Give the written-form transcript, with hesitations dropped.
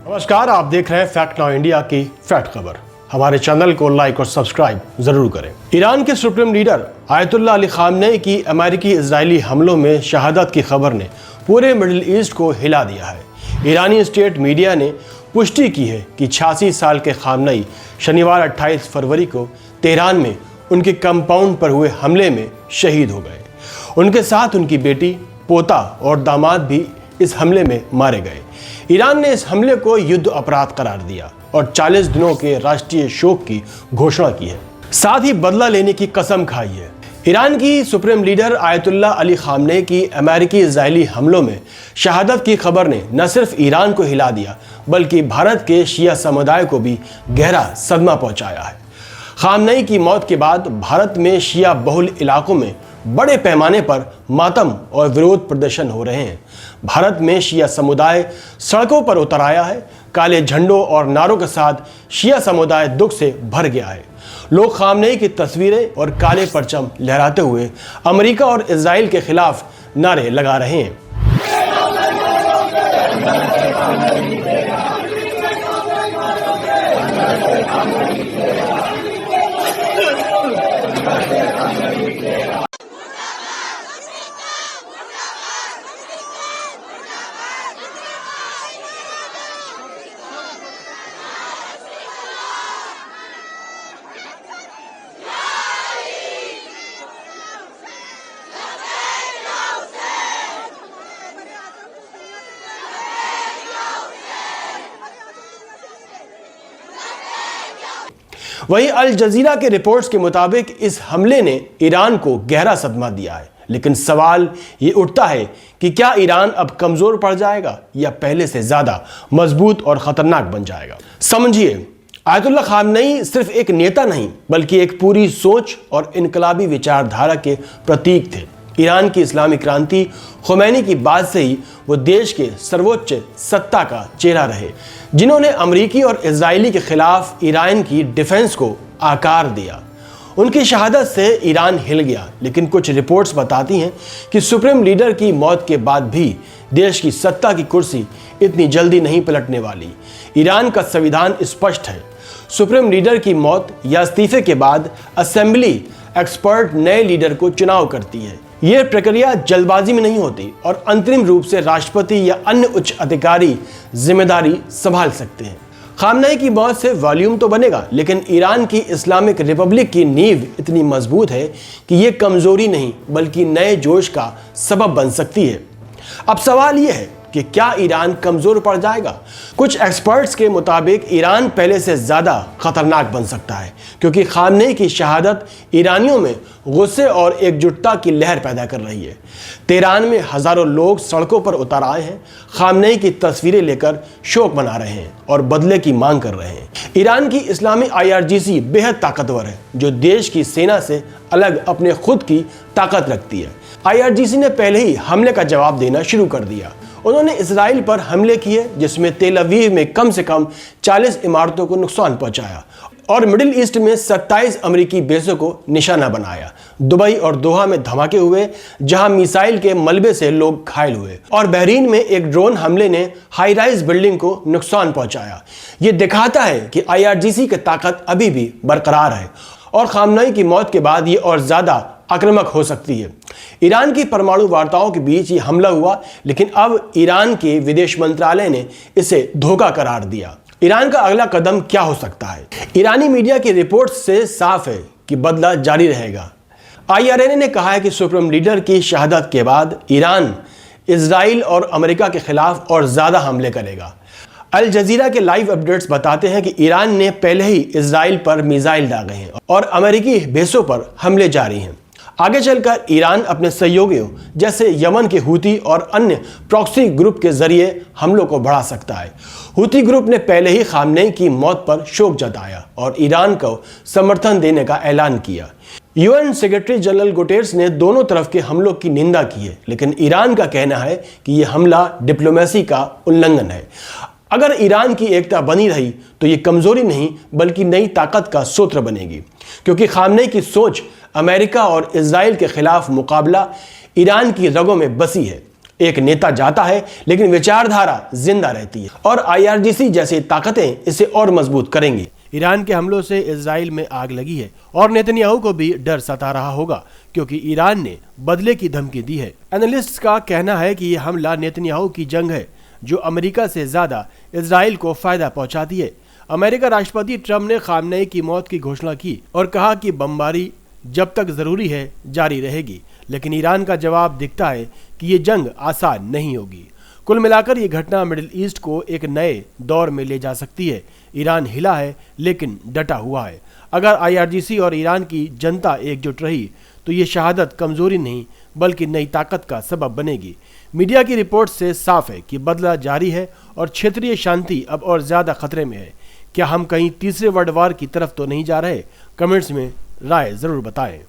नमस्कार, आप देख रहे हैं फैक्ट नाउ इंडिया की फैक्ट खबर। हमारे चैनल को लाइक और सब्सक्राइब जरूर करें। ईरान के supreme leader Ayatollah Ali Khamenei की अमेरिकी इजरायली हमलों में शहादत की खबर ने पूरे मिडिल ईस्ट को हिला दिया है। ईरानी स्टेट मीडिया ने पुष्टि की है कि 86 साल के खामनेई शनिवार 28 फरवरी को तेहरान में उनके कंपाउंड पर हुए हमले में शहीद हो गए। उनके साथ उनकी बेटी, पोता और दामाद भी इस हमले में मारे गए। ईरान ने इस हमले को युद्ध अपराध करार दिया और 40 दिनों के राष्ट्रीय शोक की घोषणा की है। साथ ही बदला लेने की कसम खाई है। ईरान की supreme leader Ayatollah Ali Khamenei की अमेरिकी इजरायली हमलों में शहादत की खबर ने न सिर्फ ईरान को हिला दिया बल्कि भारत के शिया समुदाय को भी गहरा सदमा पहुंचाया है। खामनेई की मौत के बाद भारत में शिया बहुल इलाकों में बड़े पैमाने पर मातम और विरोध प्रदर्शन हो रहे हैं। भारत में शिया समुदाय सड़कों पर उतर आया है। काले झंडों और नारों के साथ शिया समुदाय दुख से भर गया है। लोग खामनेई की तस्वीरें और काले परचम लहराते हुए अमेरिका और इजराइल के खिलाफ नारे लगा रहे हैं। वहीं अल जजीरा के रिपोर्ट्स के मुताबिक इस हमले ने ईरान को गहरा सदमा दिया है। लेकिन सवाल ये उठता है कि क्या ईरान अब कमजोर पड़ जाएगा या पहले से ज्यादा मजबूत और खतरनाक बन जाएगा। समझिए, आयतुल्लाह खामनेई सिर्फ एक नेता नहीं बल्कि एक पूरी सोच और इनकलाबी विचारधारा के प्रतीक थे। ईरान की इस्लामी क्रांति खुमैनी की बाद से ही वो देश के सर्वोच्च सत्ता का चेहरा रहे, जिन्होंने अमेरिकी और इजरायली के खिलाफ ईरान की डिफेंस को आकार दिया। उनकी शहादत से ईरान हिल गया, लेकिन कुछ रिपोर्ट्स बताती हैं कि सुप्रीम लीडर की मौत के बाद भी देश की सत्ता की कुर्सी इतनी जल्दी नहीं पलटने वाली। ईरान का संविधान स्पष्ट है। सुप्रीम लीडर की मौत या इस्तीफे के बाद असेंबली एक्सपर्ट नए लीडर को चुनाव करती है। यह प्रक्रिया जल्दबाजी में नहीं होती और अंतरिम रूप से राष्ट्रपति या अन्य उच्च अधिकारी जिम्मेदारी संभाल सकते हैं। खामनेई की मौत से वॉल्यूम तो बनेगा, लेकिन ईरान की इस्लामिक रिपब्लिक की नींव इतनी मजबूत है कि यह कमजोरी नहीं बल्कि नए जोश का सबब बन सकती है। अब सवाल यह है कि क्या ईरान कमजोर पड़ जाएगा। कुछ एक्सपर्ट्स के मुताबिक ईरान पहले से ज़्यादा खतरनाक बन सकता है, क्योंकि खामनेई की शहादत ईरानियों में गुस्से और एकजुटता की लहर पैदा कर रही है। तेहरान में हज़ारों लोग सड़कों पर उतर आए हैं, खामनेई की तस्वीरें लेकर शोक मना रहे हैं और बदले की मांग कर रहे हैं। ईरान की इस्लामी IRGC बेहद ताकतवर है, जो देश की सेना से अलग अपने खुद की ताकत रखती है। IRGC ने पहले ही हमले का जवाब देना शुरू कर दिया। उन्होंने इजराइल पर हमले किए, जिसमें तेल अवीव में कम से कम 40 इमारतों को नुकसान पहुंचाया और मिडिल ईस्ट में 27 अमेरिकी बेसों को निशाना बनाया। दुबई और दोहा में धमाके हुए, जहां मिसाइल के मलबे से लोग घायल हुए, और बहरीन में एक ड्रोन हमले ने हाई राइज बिल्डिंग को नुकसान पहुंचाया। ये दिखाता है कि IRGC की ताकत अभी भी बरकरार है और खामनेई की मौत के बाद ये और ज्यादा आक्रामक हो सकती है। ईरान की परमाणु वार्ताओं के बीच ये हमला हुआ, लेकिन अब ईरान के विदेश मंत्रालय ने इसे धोखा करार दिया। ईरान का अगला कदम क्या हो सकता है? ईरानी मीडिया की रिपोर्ट से साफ है कि बदला जारी रहेगा। IRNA ने कहा है कि सुप्रीम लीडर की शहादत के बाद ईरान इजराइल और अमेरिका के खिलाफ और ज्यादा हमले करेगा। अल जजीरा के लाइव अपडेट्स बताते हैं कि ईरान ने पहले ही इजराइल पर मिसाइल दागे हैं और अमेरिकी बेसों पर हमले जारी हैं। आगे चलकर ईरान अपने सहयोगियों जैसे यमन के हूती और अन्य प्रॉक्सी ग्रुप के जरिए हमलों को बढ़ा सकता है। हूती ग्रुप ने पहले ही खामनेई की मौत पर शोक जताया और ईरान को समर्थन देने का ऐलान किया। UN सेक्रेटरी जनरल गुटेरेस ने दोनों तरफ के हमलों की निंदा की है, लेकिन ईरान का कहना है कि यह हमला डिप्लोमेसी का उल्लंघन है। अगर ईरान की एकता बनी रही तो ये कमजोरी नहीं बल्कि नई ताकत का सूत्र बनेगी, क्योंकि खामनेई की सोच अमेरिका और इजराइल के खिलाफ मुकाबला ईरान की रगों में बसी है। एक नेता जाता है लेकिन विचारधारा जिंदा रहती है और IRGC जैसी ताकतें इसे और मजबूत करेंगी। ईरान के हमलों से इजराइल में आग लगी है और नेतन्याहू को भी डर सता रहा होगा क्योंकि ईरान ने बदले की धमकी दी है। एनालिस्ट्स का कहना है कि यह हमला नेतन्याहू की जंग है जो अमेरिका से ज्यादा इजराइल को फायदा पहुंचाती है। अमेरिका राष्ट्रपति ट्रंप ने खामनेई की मौत की घोषणा की और कहा कि बमबारी जब तक जरूरी है जारी रहेगी, लेकिन ईरान का जवाब दिखता है कि ये जंग आसान नहीं होगी। कुल मिलाकर ये घटना मिडिल ईस्ट को एक नए दौर में ले जा सकती है। ईरान हिला है लेकिन डटा हुआ है। अगर IRGC और ईरान की जनता एकजुट रही तो ये शहादत कमजोरी नहीं बल्कि नई ताकत का सबब बनेगी। मीडिया की रिपोर्ट से साफ है कि बदला जारी है और क्षेत्रीय शांति अब और ज्यादा खतरे में है। क्या हम कहीं तीसरे वर्ल्ड वार की तरफ तो नहीं जा रहे? कमेंट्स में राय जरूर बताएं।